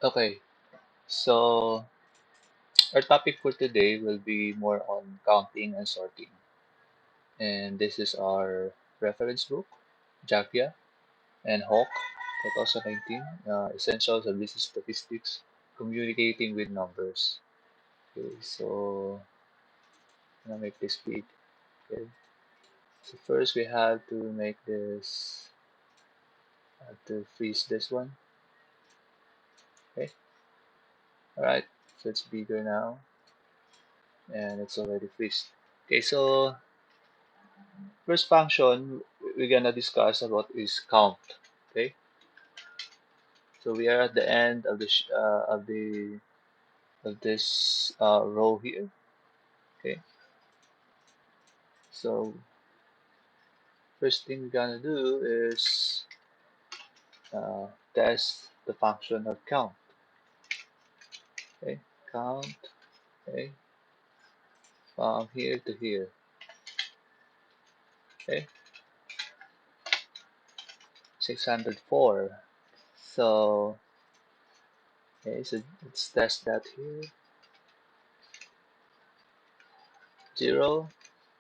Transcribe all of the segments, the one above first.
Okay, so our topic for today will be more on counting and sorting. And this is our reference book, Jakia and Hawk, 2019, Essentials of Business Statistics, Communicating with Numbers. Okay, so I'm gonna make this big. Okay, so first we have to make this, have to freeze this one. Okay, alright, so it's bigger now and it's already freezed. Okay, so first function we're gonna discuss about is count. Okay, so we are at the end of the of this row here. Okay, so first thing we're gonna do is uh, test the function of count. Okay, count. Okay, from here to here. Okay, 604. So okay, so let's test that here. 0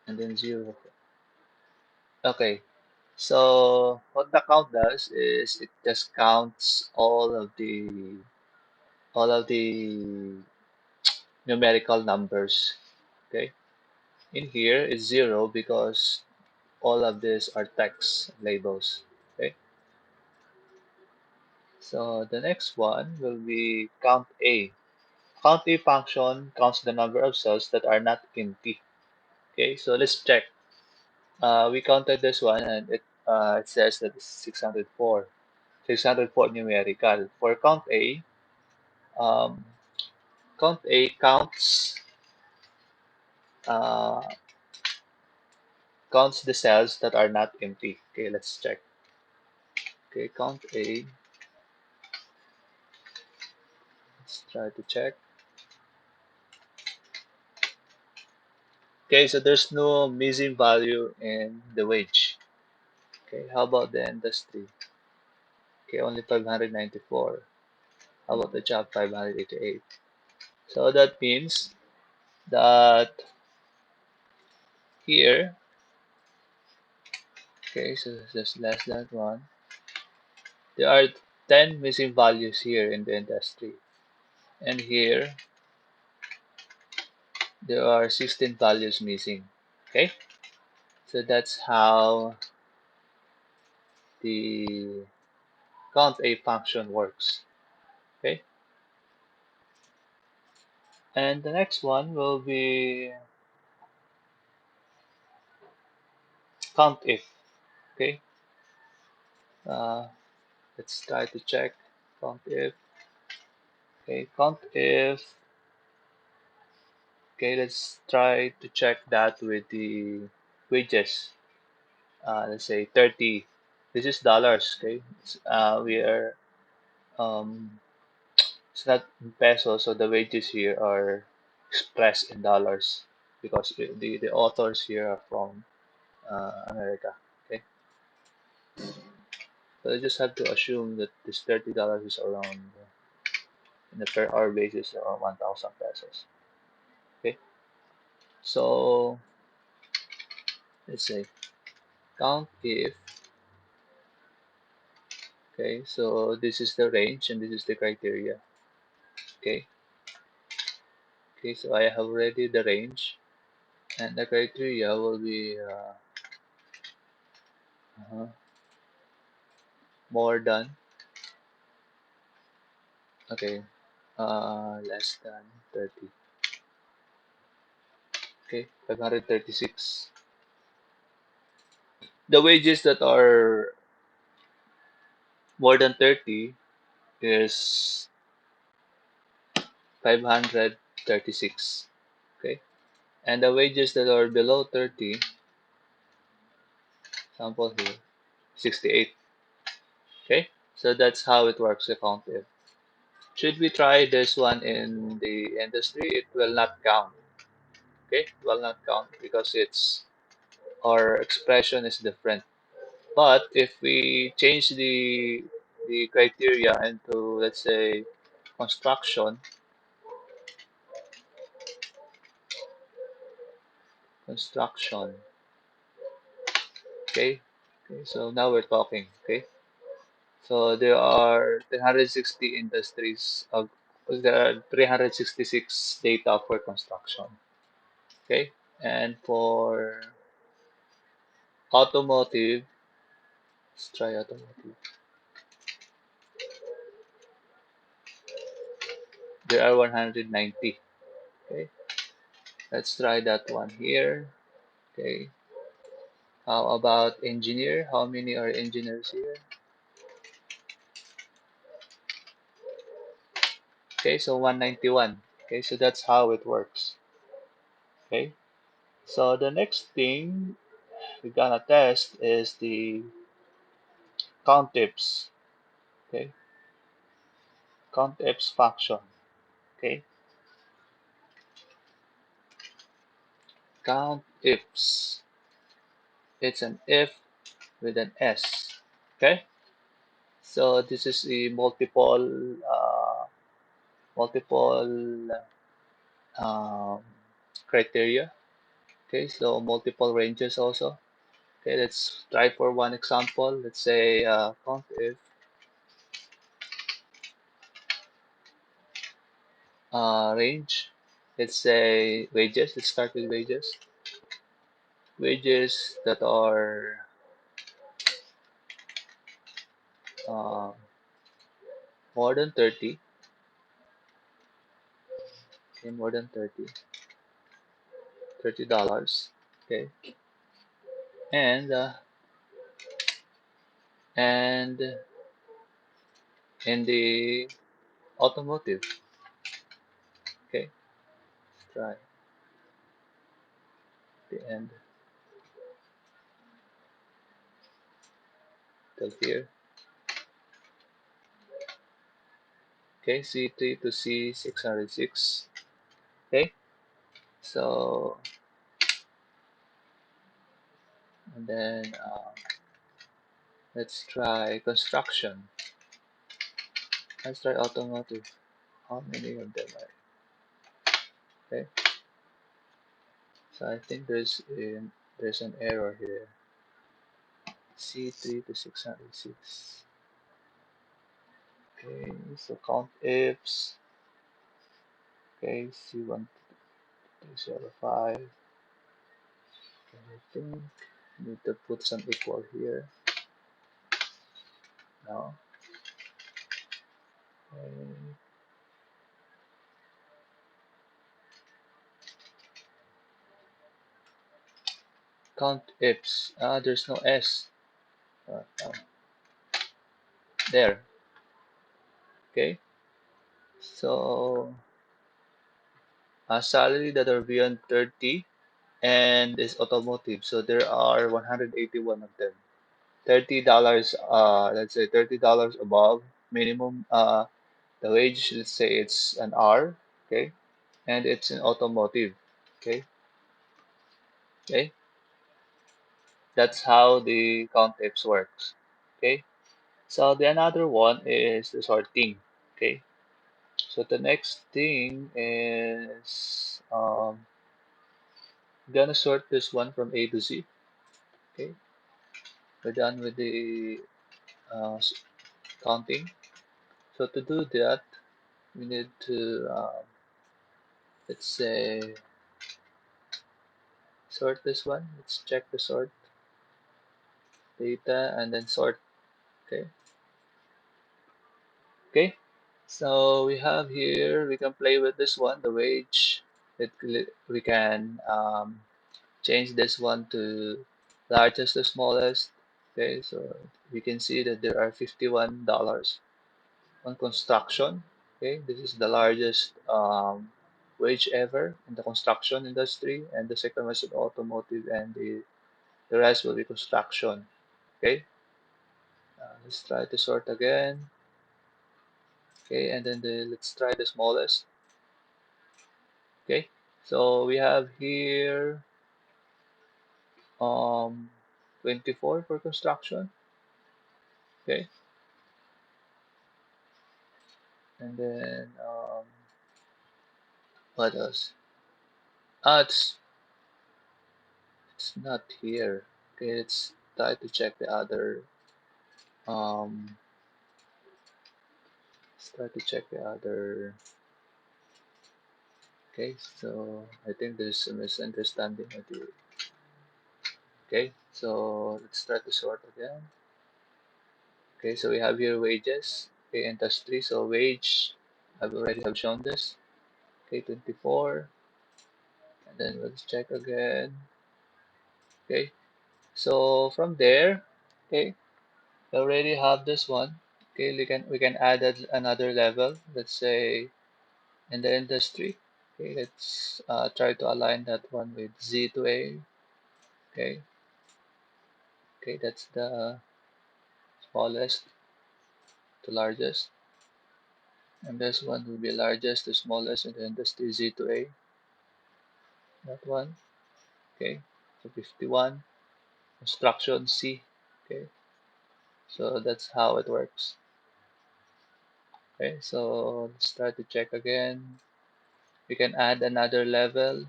and then 0. Okay, so what the count does is it just counts all of the numerical numbers. Okay, in here is 0 because all of these are text labels. Okay, so the next one will be count A. Count A function counts the number of cells that are not empty. Okay, so let's check. We counted this one and it says that it's 604. 604 numerical. For um, count A uh, counts the cells that are not empty. Okay, let's check. Okay, count A. Let's try to check. Okay, so there's no missing value in the wage. Okay, how about the industry? Okay, only 594. How about the job? 588. So that means that here, okay, so just less than one. There are 10 missing values here in the industry. And here, there are 16 values missing. Okay, so that's how the count A function works. Okay, and the next one will be count if. Okay, uh, let's try to check count if. Okay, count if. Okay, let's try to check that with the wages. Let's say 30. This is dollars. Okay, we are it's not in pesos, so the wages here are expressed in dollars because the authors here are from America. Okay, so I just have to assume that this $30 is around in a per hour basis around 1,000 pesos. Okay, so let's say count if. Okay, so this is the range and this is the criteria. Okay, okay, so I have already the range and the criteria will be uh, more than, okay, less than 30. Okay, 536. The wages that are more than 30 is 536. Okay, and the wages that are below 30, sample here, 68. Okay, so that's how it works accounted. Should we try this one in the industry? It will not count. Okay, it will not count because it's our expression is different. But if we change the criteria into, let's say, construction, construction. Okay. Okay. So now we're talking. Okay. So there are 360 industries. There are 366 data for construction. Okay. And for automotive, let's try automotive. There are 190. Okay. Let's try that one here. Okay. How about engineer? How many are engineers here? Okay, so 191. Okay, so that's how it works. Okay, so the next thing we're gonna test is the Countifs. Okay, Countifs function. Okay, Countifs. It's an if with an S. Okay, so this is a multiple um, criteria. Okay, so multiple ranges also. Okay, let's try for one example. Let's say count if range. Let's say wages. Let's start with wages. Wages that are uh, more than 30. Okay, more than 30. $30. Okay, and uh, and in the automotive. Okay, let's try the end till here. Okay, C3 to C606. Okay, so and then let's try construction. Let's try automotive. How many of them are okay? So I think there's an error here. C3 to 606. Okay, so count ifs. Okay, C1 to 05. I think need to put some equal here. No. Okay. Count ifs. There's no S. No. There. Okay. So salary that are beyond 30 and is automotive. So there are 181 of them. $30, let's say $30 above minimum the wage, let's say it's an hour, okay, and it's in automotive, okay, okay, that's how the count types works, okay. So the another one is the sorting, okay. So the next thing is gonna sort this one from A to Z, okay. We're done with the counting. So to do that, we need to let's say sort this one. Let's check the sort data and then sort. Okay. Okay. So we have here, we can play with this one, the wage. We can change this one to largest to smallest. Okay. So we can see that there are $51 on construction. Okay. This is the largest wage ever in the construction industry, and the second one is in automotive, and the rest will be construction. Okay, let's try to sort again. Okay, and then let's try the smallest. Okay, so we have here 24 for construction. Okay, And then what else? Ah, it's not here. Okay, let's try to check the other. Um, let's try to check the other. Okay, so I think there's a misunderstanding with the. Okay, so let's try to sort again. Okay, so we have here wages. Okay, industry. So wage, I've already have shown this. Okay, 24. And then let's check again. Okay, so from there, okay, we already have this one. Okay, we can add another level. Let's say in the industry. Okay, let's try to align that one with Z to A. Okay, okay, that's the smallest to largest, and this one will be largest to smallest in the industry Z to A. That one. Okay, so 51. Construction C. Okay, so that's how it works. Okay, so let's try to check again. We can add another level,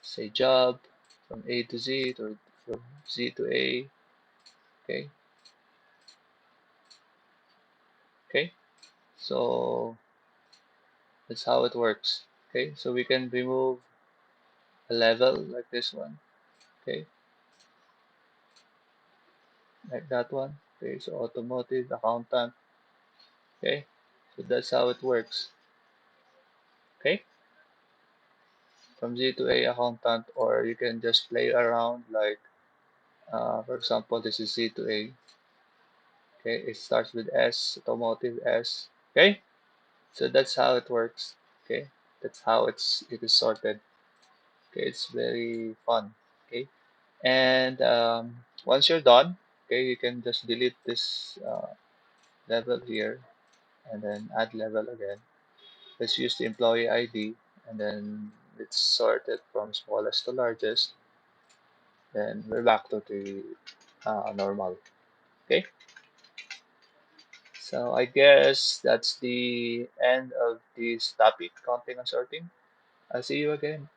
say job from A to Z or from Z to A. Okay, okay, so that's how it works. Okay, so we can remove a level like this one. Okay, like that one. Okay, so automotive accountant. Okay, so that's how it works. Okay, from Z to A accountant, or you can just play around like, for example, this is Z to A. Okay, it starts with S, automotive S. Okay, so that's how it works. Okay, that's how it is sorted. Okay, it's very fun. Okay, and once you're done, okay, you can just delete this level here and then add level again. Let's use the employee ID and then let's sort it from smallest to largest. Then we're back to the normal. Okay, so I guess that's the end of this topic, counting and sorting. I'll see you again.